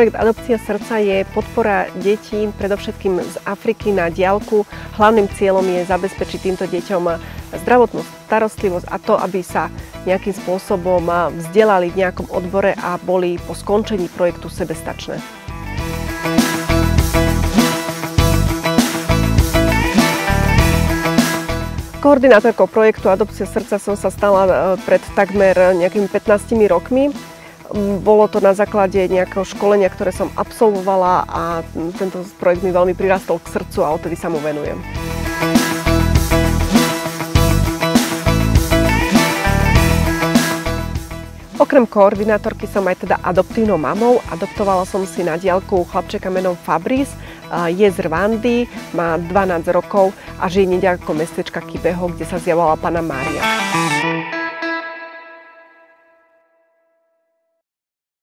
Projekt Adopcia srdca je podpora detí, predovšetkým z Afriky na diaľku. Hlavným cieľom je zabezpečiť týmto deťom zdravotnú starostlivosť a to, aby sa nejakým spôsobom vzdelali v nejakom odbore a boli po skončení projektu sebestačné. Koordinátorkou projektu Adopcia srdca som sa stala pred takmer nejakými 15 rokmi. Bolo to na základe nejakého školenia, ktoré som absolvovala a tento projekt mi veľmi prirastol k srdcu a odtedy sa mu venujem. Okrem koordinátorky som aj teda adoptívnou mamou. Adoptovala som si na diaľku chlapčeka menom Fabrice. Je z Rwandy, má 12 rokov a žije neďaleko mestečka Kibeho, kde sa zjavovala Panna Mária.